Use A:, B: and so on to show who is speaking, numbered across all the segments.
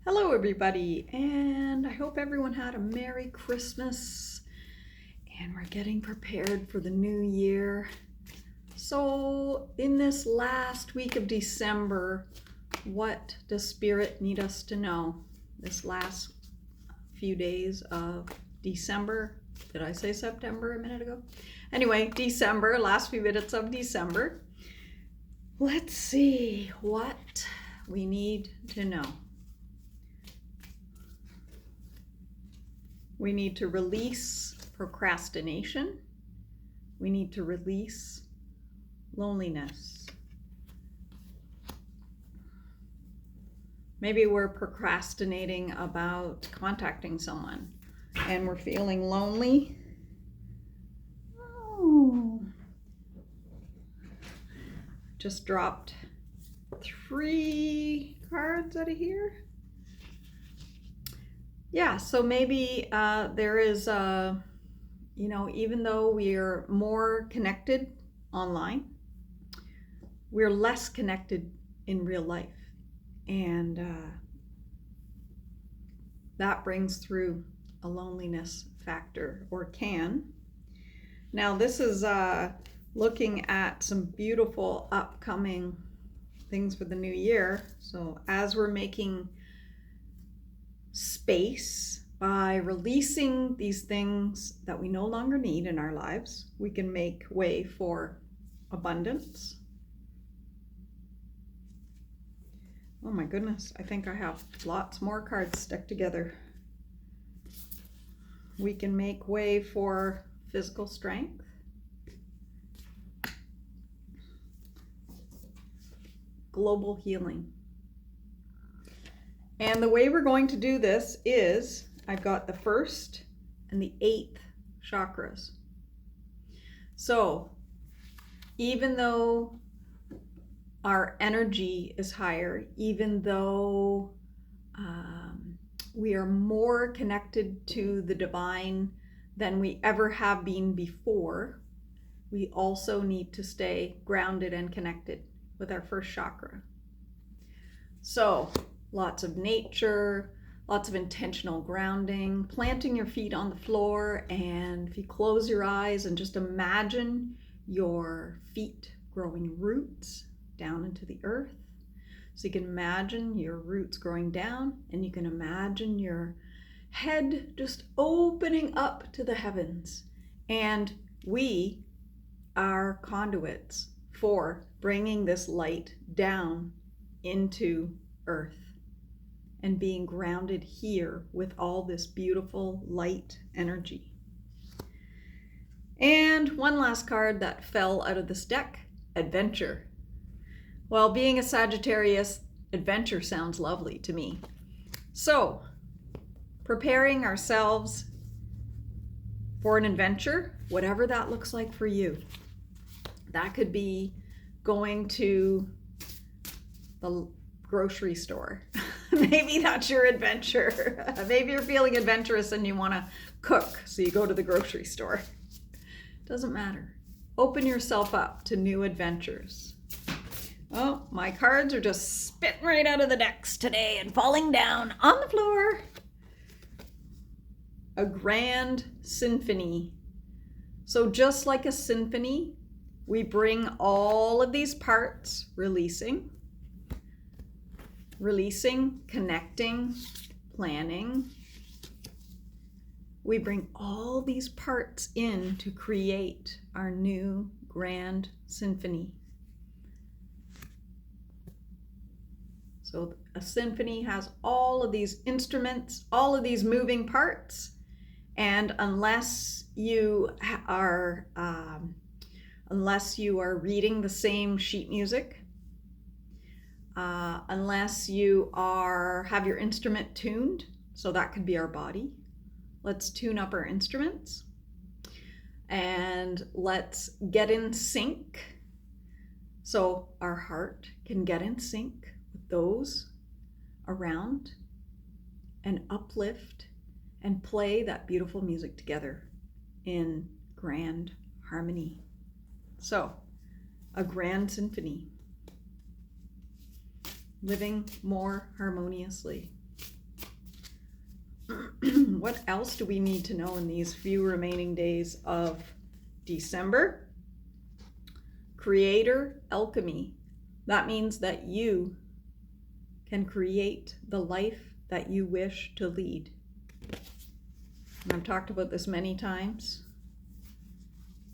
A: Hello, everybody, and I hope everyone had a Merry Christmas and we're getting prepared for the new year. So, in this last week of December, what does Spirit need us to know? This last few days of December. Did I say September a minute ago? Anyway, December, last few minutes of December. Let's see what we need to know. We need to release procrastination. We need to release loneliness. Maybe we're procrastinating about contacting someone and we're feeling lonely. Oh, just dropped 3 cards out of here. Yeah, so maybe there is, even though we're more connected online, we're less connected in real life. And that brings through a loneliness factor, or can. Now, this is looking at some beautiful upcoming things for the new year. So as we're making space by releasing these things that we no longer need in our lives, we can make way for abundance. Oh my goodness, I think I have lots more cards stuck together. We can make way for physical strength. Global healing. And the way we're going to do this is, I've got the 1st and the 8th chakras. So, even though our energy is higher, even though we are more connected to the divine than we ever have been before, we also need to stay grounded and connected with our 1st chakra. So, lots of nature, lots of intentional grounding, planting your feet on the floor, and if you close your eyes and just imagine your feet growing roots down into the earth. So you can imagine your roots growing down, and you can imagine your head just opening up to the heavens. And we are conduits for bringing this light down into earth and being grounded here with all this beautiful light energy. And one last card that fell out of this deck, adventure. Well, being a Sagittarius, adventure sounds lovely to me. So, preparing ourselves for an adventure, whatever that looks like for you. That could be going to the grocery store. Maybe that's your adventure. Maybe you're feeling adventurous and you want to cook, so you go to the grocery store. Doesn't matter. Open yourself up to new adventures. Oh, my cards are just spitting right out of the decks today and falling down on the floor. A grand symphony. So just like a symphony, we bring all of these parts, releasing, connecting, planning. We bring all these parts in to create our new grand symphony. So a symphony has all of these instruments, all of these moving parts, and unless you are reading the same sheet music, unless you have your instrument tuned, so that could be our body. Let's tune up our instruments and let's get in sync so our heart can get in sync with those around and uplift and play that beautiful music together in grand harmony. So, a grand symphony. Living more harmoniously. What else do we need to know in these few remaining days of December? Creator alchemy. That means that you can create the life that you wish to lead. And I've talked about this many times.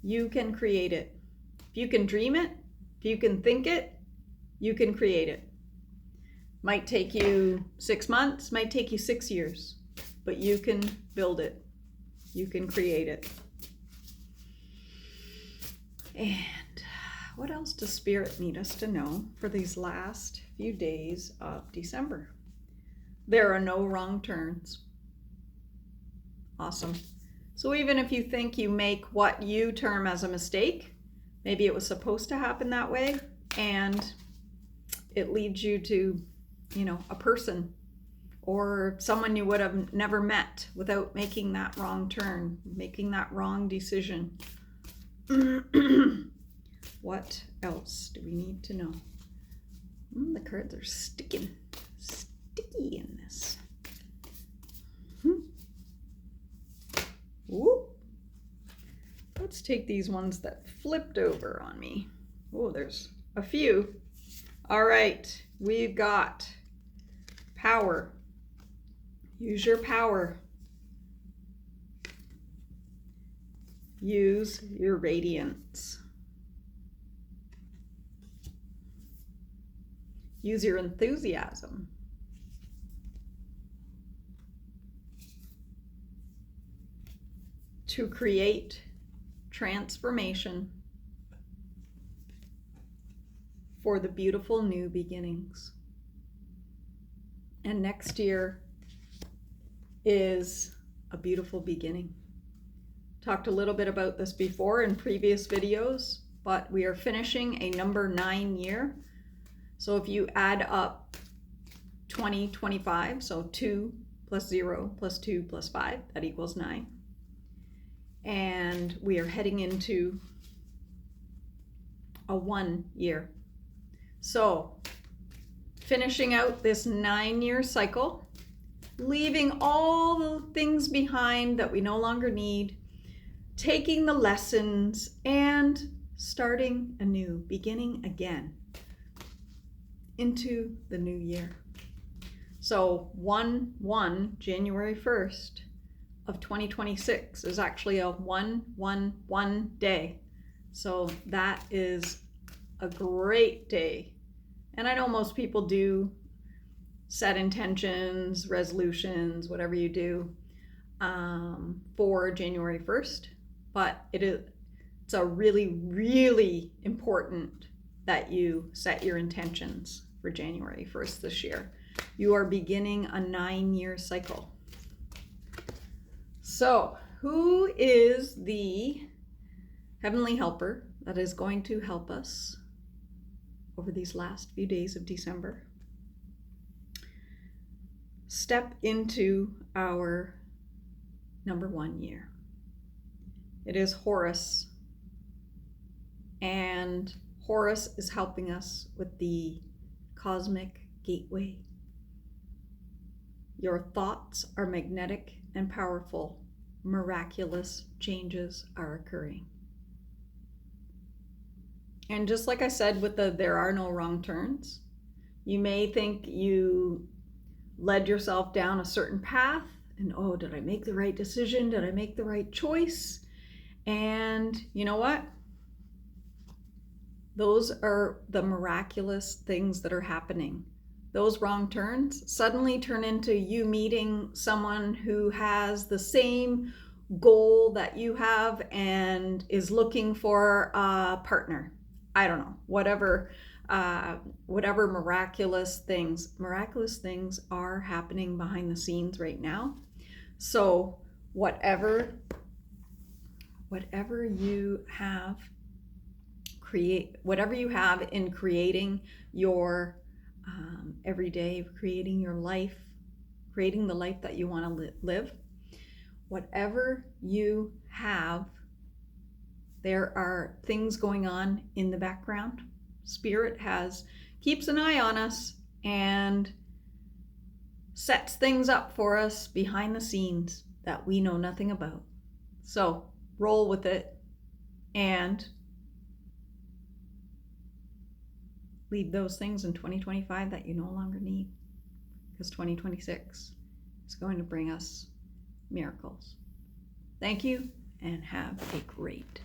A: You can create it. If you can dream it, if you can think it, you can create it. Might take you 6 months, might take you 6 years, but you can build it. You can create it. And what else does Spirit need us to know for these last few days of December? There are no wrong turns. Awesome. So even if you think you make what you term as a mistake, maybe it was supposed to happen that way, and it leads you to, a person or someone you would have never met without making that wrong turn, making that wrong decision. What else do we need to know? The cards are sticky in this. Ooh. Let's take these ones that flipped over on me. Oh, there's a few. All right, we've got power. Use your power. Use your radiance. Use your enthusiasm. To create transformation for the beautiful new beginnings. And next year is a beautiful beginning. Talked a little bit about this before in previous videos, but we are finishing a number 9 year. So if you add up 2025, so 2 plus 0 plus 2 plus 5, that equals 9. And we are heading into a 1 year. So finishing out this 9-year cycle, leaving all the things behind that we no longer need, taking the lessons and starting anew, beginning again into the new year. So 1/1, January 1st of 2026 is actually a 1/1/1 day. So that is a great day. And I know most people do set intentions, resolutions, whatever you do for January 1st, but it's a really, really important that you set your intentions for January 1st this year. You are beginning a 9-year cycle. So, who is the heavenly helper that is going to help us over these last few days of December? Step into our number 1 year. It is Horus. And Horus is helping us with the cosmic gateway. Your thoughts are magnetic and powerful. Miraculous changes are occurring. And just like I said with there are no wrong turns, you may think you led yourself down a certain path and, oh, did I make the right decision? Did I make the right choice? And you know what? Those are the miraculous things that are happening. Those wrong turns suddenly turn into you meeting someone who has the same goal that you have and is looking for a partner. I don't know, whatever miraculous things are happening behind the scenes right now. So whatever you have in creating your every day, creating your life, creating the life that you want to live, whatever you have, there are things going on in the background. Spirit keeps an eye on us and sets things up for us behind the scenes. that we know nothing about. So roll with it and leave those things in 2025 that you no longer need, because 2026 is going to bring us miracles. Thank you and have a great